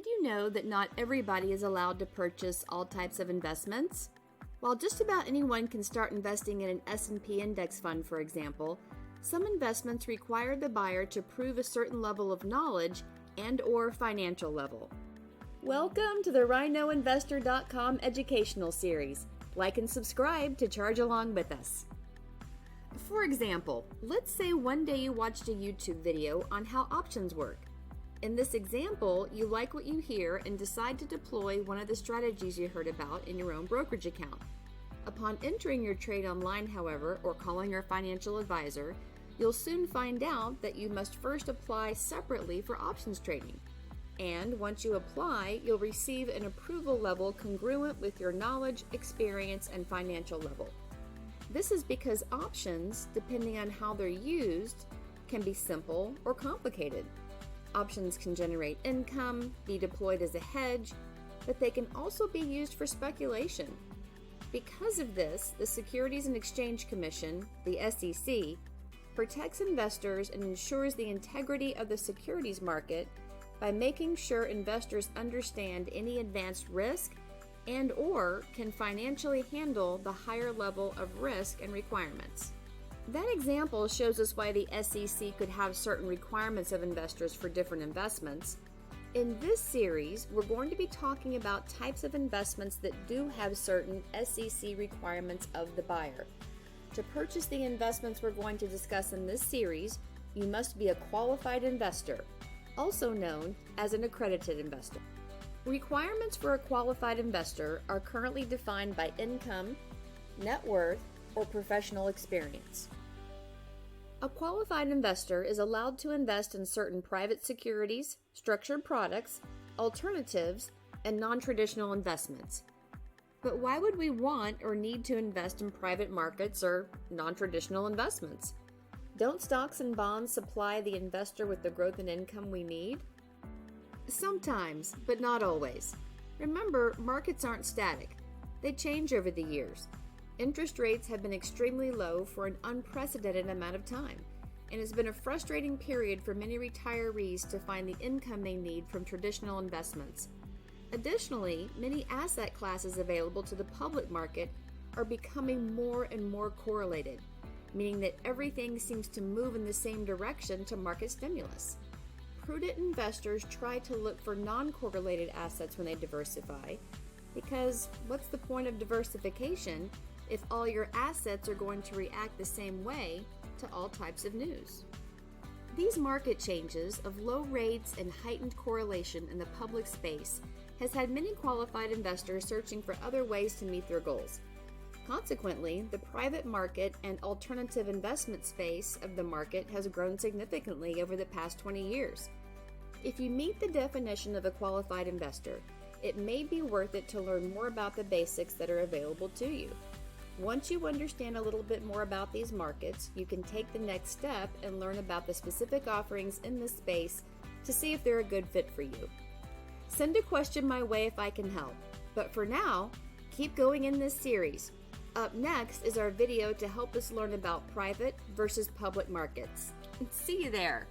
Did you know that not everybody is allowed to purchase all types of investments? While just about anyone can start investing in an S&P index fund, for example, some investments require the buyer to prove a certain level of knowledge and/or financial level. Welcome to the RhinoInvestor.com educational series. Like and subscribe to charge along with us. For example, let's say one day you watched a YouTube video on how options work. In this example, you like what you hear and decide to deploy one of the strategies you heard about in your own brokerage account. Upon entering your trade online, however, or calling your financial advisor, you'll soon find out that you must first apply separately for options trading. And once you apply, you'll receive an approval level congruent with your knowledge, experience, and financial level. This is because options, depending on how they're used, can be simple or complicated. Options can generate income, be deployed as a hedge, but they can also be used for speculation. Because of this, the Securities and Exchange Commission, the SEC, protects investors and ensures the integrity of the securities market by making sure investors understand any advanced risk and/or can financially handle the higher level of risk and requirements. That example shows us why the SEC could have certain requirements of investors for different investments. In this series, we're going to be talking about types of investments that do have certain SEC requirements of the buyer. To purchase the investments we're going to discuss in this series, you must be a qualified investor, also known as an accredited investor. Requirements for a qualified investor are currently defined by income, net worth, or professional experience. A qualified investor is allowed to invest in certain private securities, structured products, alternatives, and non-traditional investments. But why would we want or need to invest in private markets or non-traditional investments? Don't stocks and bonds supply the investor with the growth and income we need? Sometimes, but not always. Remember, markets aren't static. They change over the years. Interest rates have been extremely low for an unprecedented amount of time, and it's been a frustrating period for many retirees to find the income they need from traditional investments. Additionally, many asset classes available to the public market are becoming more and more correlated, meaning that everything seems to move in the same direction to market stimulus. Prudent investors try to look for non-correlated assets when they diversify, because what's the point of diversification if all your assets are going to react the same way to all types of news? These market changes of low rates and heightened correlation in the public space has had many qualified investors searching for other ways to meet their goals. Consequently, the private market and alternative investment space of the market has grown significantly over the past 20 years. If you meet the definition of a qualified investor, it may be worth it to learn more about the basics that are available to you. Once you understand a little bit more about these markets, you can take the next step and learn about the specific offerings in this space to see if they're a good fit for you. Send a question my way if I can help. But for now, keep going in this series. Up next is our video to help us learn about private versus public markets. See you there.